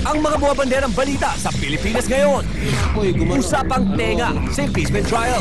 Ang mga buwabanderang balita sa Pilipinas ngayon. Usapang tenga sa impeachment trial.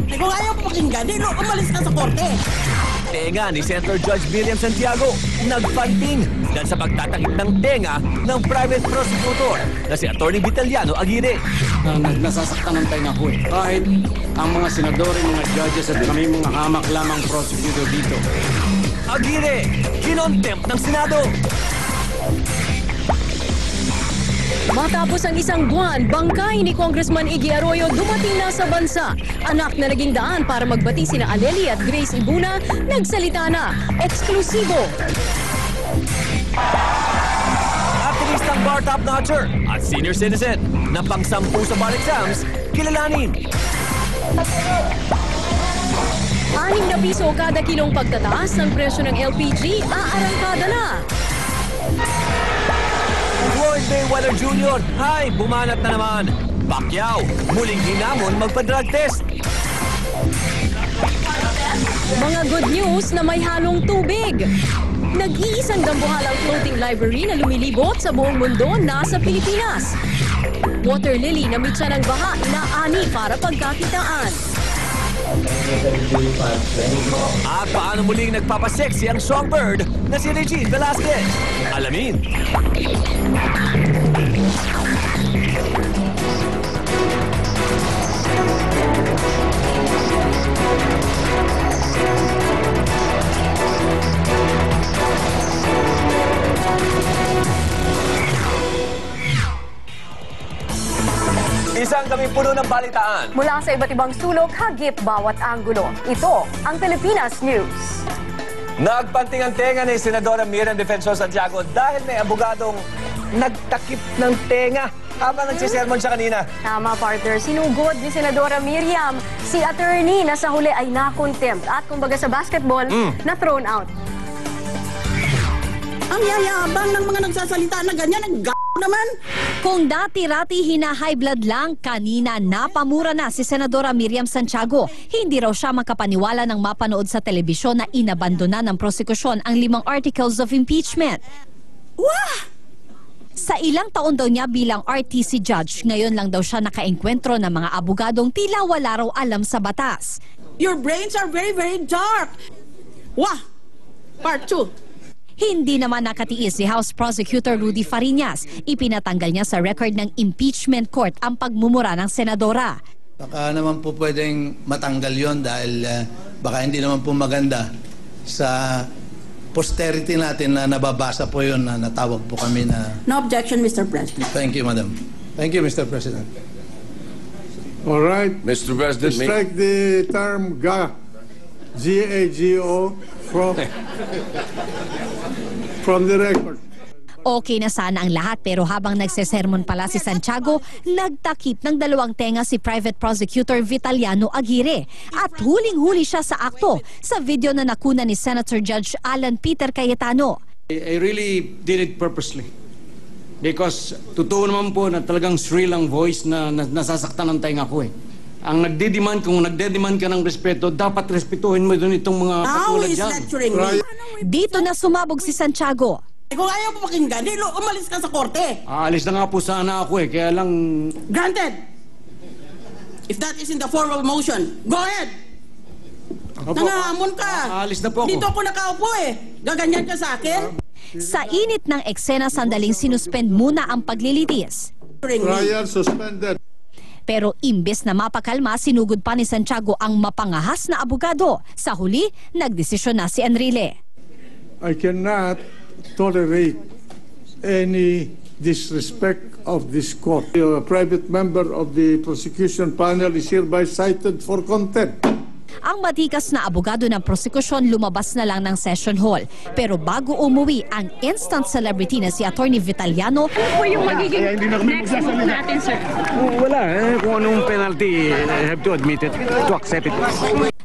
Kung ayaw mo pakinggan, umalis ka sa korte. Tenga ni Senator Judge Miriam Santiago nagpanting dahil sa pagtatakip ng tenga ng private prosecutor na si Atty. Vitaliano Aguirre. Nasasaktan ng tenga ko eh. Kahit ang mga senadore, mga judges at kami mga hamak lamang prosecutor dito. Aguirre, kinontempt ng Senado. Matapos ang isang buwan, bangkay ni Congressman Iggy Arroyo dumating na sa bansa. Anak na naging daan para magbati sina Aleli at Grace Ibuna, nagsalita na. Eksklusibo. Aktivistang bar top-notcher at senior citizen na pang-10 sa bar exams, kilalanin. 6 na piso kada kilong pagtataas ng presyo ng LPG, aarangkada na. Floyd Mayweather Jr. Ay, bumanat na naman. Pacquiao, muling hinamon magpa-drug test. Mga good news na may halong tubig. Nag-iisang dambuhalang floating library na lumilibot sa buong mundo nasa Pilipinas. Water lily na mitsa ng baha, inaani para pagkakitaan. At paano muling nagpapaseksi ang songbird na si Regine Velasquez? Alamin. Isang kaming puno ng balitaan. Mula sa iba't ibang sulok, hagip bawat anggulo. Ito ang Pilipinas News. Nagpanting ang tenga ni Senadora Miriam Defensor Santiago dahil may abogadong nagtakip ng tenga habang nagsisermon siya kanina. Tama, partner. Sinugod ni Senadora Miriam. Si attorney na sa huli ay na-contempt at kumbaga sa basketball, na-thrown out. Ang yayabang ng mga nagsasalita na ganyan, ang naman. Kung dati-rati hina-high blood lang, kanina napamura na si Senadora Miriam Santiago. Hindi raw siya makapaniwala ng mapanood sa telebisyon na inabandona ng prosekusyon ang 5 articles of impeachment. Wah! Sa ilang taon daw niya bilang RTC judge, ngayon lang daw siya nakaengkwentro ng mga abogadong tila wala raw alam sa batas. Your brains are very, very dark. Wah! Part 2. Hindi naman nakatiis si House Prosecutor Rudy Fariñas. Ipinatanggal niya sa record ng impeachment court ang pagmumura ng senadora. Baka naman po pwedeng matanggal yon dahil baka hindi naman po maganda sa posterity natin na nababasa po yun na natawag po kami na... No objection, Mr. President. Thank you, Madam. Thank you, Mr. President. All right. Mr. President, strike the term GA, G-A-G-O, from the record. Okay na sana ang lahat pero habang nagsesermon pala si Santiago, nagtakip ng 2 tenga si Private Prosecutor Vitaliano Aguirre. At huling-huli siya sa akto sa video na nakuna ni Senator Judge Alan Peter Cayetano. I really did it purposely. Because totoo naman po na talagang shrill ang voice na nasasaktan ng tenga ko eh. Ang kung nagdedemand ka ng respeto, dapat respetuhin mo doon itong mga katulad dyan. Lecturing me. Dito na sumabog si Santiago. Kung ayaw mo pakinggan, umalis ka sa korte. Aalis na nga po sana ako eh, kaya lang... Granted. If that is in the form of motion, go ahead. Nangahamon ka. Aalis na po ako. Dito ako nakaupo eh. Gaganyan ka sa akin. Sa init ng eksena, sandaling sinuspend muna ang paglilitis. Trial suspended. Pero imbes na mapakalma, sinugod pa ni Santiago ang mapangahas na abogado. Sa huli, nagdesisyon na si Enrile. I cannot tolerate any disrespect of this court. A private member of the prosecution panel is hereby cited for contempt. Ang matikas na abogado ng prosekusyon lumabas na lang ng session hall. Pero bago umuwi, ang instant celebrity na si Atty. Vitaliano, Ano po yung magiging next move natin, sir? Wala kung anong penalty, I have to admit it, to accept it.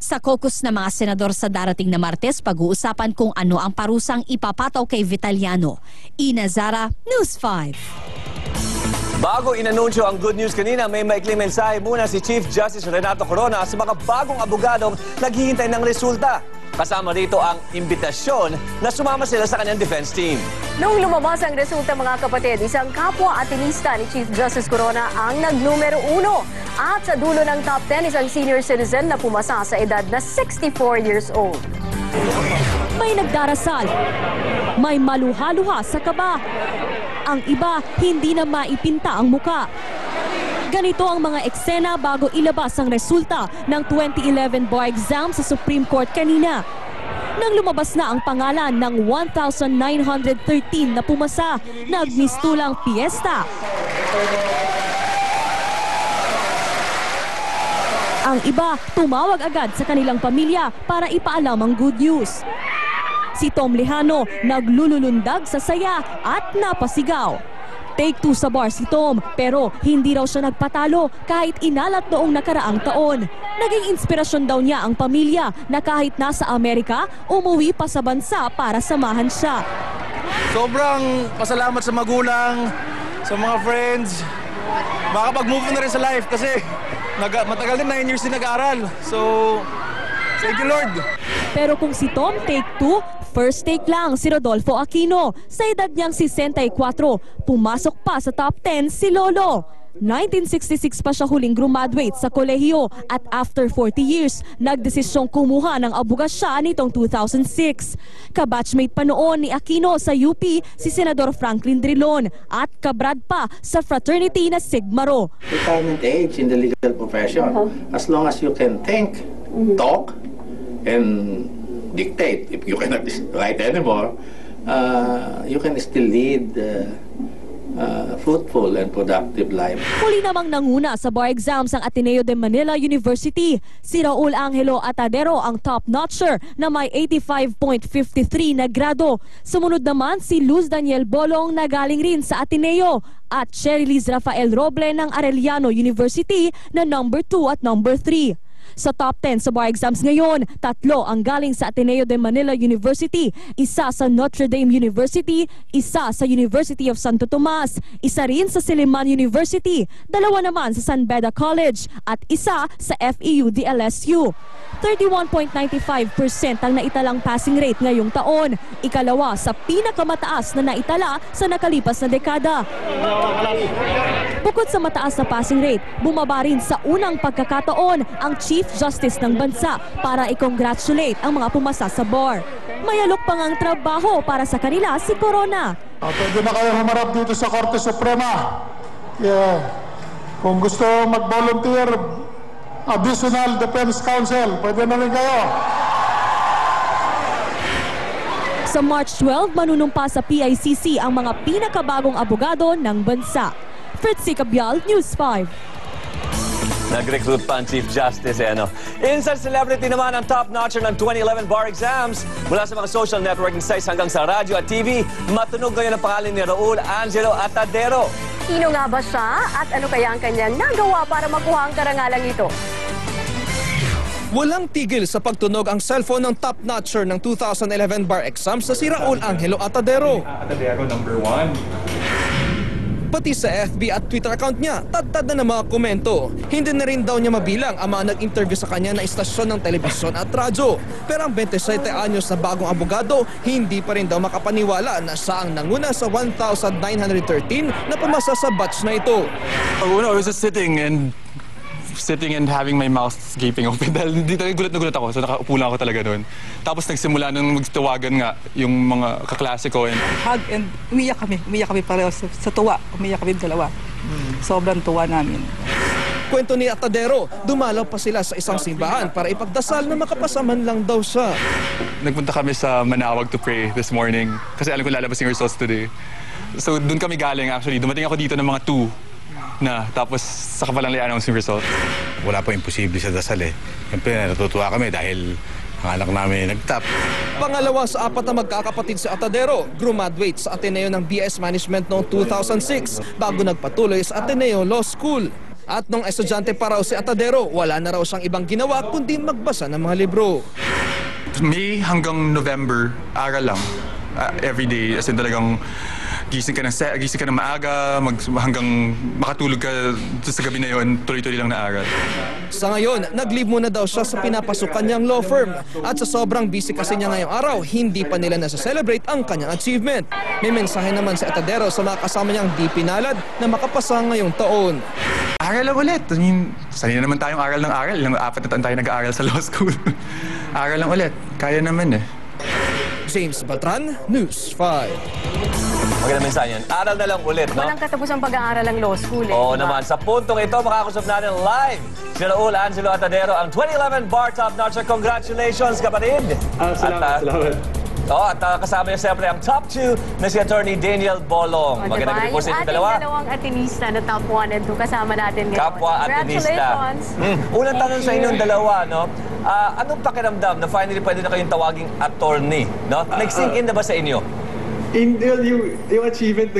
sa caucus ng mga senador sa darating na Martes, pag-uusapan kung ano ang parusang ipapataw kay Vitaliano. Ina Zara, News 5. Bago inanunsyo ang good news kanina, may maikling mensahe muna si Chief Justice Renato Corona sa mga bagong abogadong naghihintay ng resulta. Kasama rito ang imbitasyon na sumama sila sa kanyang defense team. Nung lumabas ang resulta mga kapatid, isang kapwa atinista ni Chief Justice Corona ang nagnumero 1. At sa dulo ng top 10, isang senior citizen na pumasa sa edad na 64 years old. May nagdarasal, may maluha-luha sa kaba. Ang iba, hindi na maipinta ang muka. Ganito ang mga eksena bago ilabas ang resulta ng 2011 bar exam sa Supreme Court kanina. Nang lumabas na ang pangalan ng 1,913 na pumasa, nagmistulang piyesta. Ang iba, tumawag agad sa kanilang pamilya para ipaalam ang good news. Si Tom Lejano naglululundag sa saya at napasigaw. Take 2 sa bar si Tom, pero hindi raw siya nagpatalo kahit inalat noong nakaraang taon. Naging inspirasyon daw niya ang pamilya na kahit nasa Amerika, umuwi pa sa bansa para samahan siya. Sobrang pasalamat sa magulang, sa mga friends. Makapag-move na rin sa life kasi matagal din, 9 years din nag-aaral. So, thank you Lord. Pero kung si Tom take 2, first take lang si Rodolfo Aquino. Sa edad niyang 64, pumasok pa sa top 10 si Lolo. 1966 pa siya huling graduate sa kolehiyo at after 40 years, nagdesisyong kumuha ng abogasya nitong 2006. Kabatchmate pa noon ni Aquino sa UP si Senador Franklin Drilon at kabrad pa sa fraternity na Sigma Rho. Retirement age in the legal profession, as long as you can think, talk, and dictate, if you cannot write anymore, you can still lead fruitful and productive life. Huli namang nanguna sa bar exams ang Ateneo de Manila University. Si Raul Angelo Atadero ang top-notcher na may 85.53 na grado. Sumunod naman si Luz Daniel Bolong na galing rin sa Ateneo at Sheriliz Rafael Roble ng Arellano University na number 2 at number 3. Sa top 10 sa bar exams ngayon, 3 ang galing sa Ateneo de Manila University, isa sa Notre Dame University, isa sa University of Santo Tomas, isa rin sa Silliman University, 2 naman sa San Beda College at isa sa FEU DLSU. 31.95% ang naitalang passing rate ngayong taon, ikalawa sa pinakamataas na naitala sa nakalipas na dekada. Bukod sa mataas na passing rate, bumaba rin sa unang pagkakataon ang Chief Justice ng bansa para i-congratulate ang mga pumasa sa bar. Mayalok pang ang trabaho para sa kanila si Corona. Pwede na kayo humarap dito sa Korte Suprema. Kung gusto mag-volunteer, Additional Defense Counsel, pwede na rin kayo. Sa March 12, manunumpa sa PICC ang mga pinakabagong abogado ng bansa. Fritzy Cabial, News 5. Nag-recruit pa ang Chief Justice, Inside celebrity naman ang top-notcher ng 2011 bar exams. Mula sa mga social networking sites hanggang sa radyo at TV, matunog ngayon ang pangalan ni Raul Angelo Atadero. Sino nga ba siya at ano kaya ang kanyang nagawa para makuha ang karangalang ito? Walang tigil sa pagtunog ang cellphone ng top-notcher ng 2011 bar exams na si Raul Angelo Atadero. Atadero number 1. Pati sa FB at Twitter account niya, tad-tad na ng mga komento. Hindi na rin daw niya mabilang ang mga nag-interview sa kanya na istasyon ng telebisyon at radyo. Pero ang 27 anyos na bagong abogado, hindi pa rin daw makapaniwala na siya ang nanguna sa 1,913 na pumasa sa batch na ito. I was just sitting and having my mouth gaping open dahil hindi talaga gulat na gulat ako, so nakaupo lang ako talaga doon. Tapos nagsimula nung magtawagan nga yung mga kaklase ko. Hug and umiyak kami pareho sa tuwa, umiyak kami dalawa. Sobrang tuwa namin. Kwento ni Atadero, dumalaw pa sila sa isang simbahan para ipagdasal na makapasaman lang daw siya. Nagpunta kami sa Manawag to pray this morning kasi alam ko lalabas yung results today. So doon kami galing actually, dumating ako dito ng mga 2 na, tapos saka palang i-announce yung result. Wala pa imposible sa dasal Siyempre natutuwa kami dahil ang anak namin nag-top. Pangalawa sa 4 na magkakapatid si Atadero, graduate sa Ateneo ng BS Management noong 2006 bago nagpatuloy sa Ateneo Law School. At nung estudyante pa raw si Atadero, wala na raw siyang ibang ginawa kundi magbasa ng mga libro. May hanggang November, aral lang. Every day, as in talagang gising ka ng maaga, hanggang makatulog ka sa gabi na yon, tuloy-tuloy lang na aral. Sa ngayon, nag-leave muna daw siya sa pinapasukan niyang law firm. At sa sobrang busy kasi niya ngayong araw, hindi pa nila nasa-celebrate ang kanyang achievement. May mensahe naman si Atadero sa mga kasama niyang di pinalad na makapasa ngayong taon. Aral lang ulit. I mean, sanay na naman tayong aral ng aral. Ilang 4 na taon tayo nag-aaral sa law school. Aral lang ulit. Kaya naman eh. James Batran, News 5. Magandang mensahe yan. Aral na lang ulit, no? Walang katapusang pag-aaral ang law school. Oo naman. Sa puntong ito, makakusap natin live si Raul Angelo Atadero, ang 2011 Bar Top Notcher. Congratulations, kapatid! Salamat. At kasama niya siyempre ang top 2 na si Attorney Daniel Bolong. Magandang gabi po sa inyong dalawa. Ating dalawang atinista na top 1 and 2 kasama natin ngayon. Kapwa atinista. Congratulations! Unang tanong sa inyong dalawa, no? Anong pakiramdam na finally pwede na kayong tawaging attorney, no? Nag-sink in na ba sa inyo? Yung achievement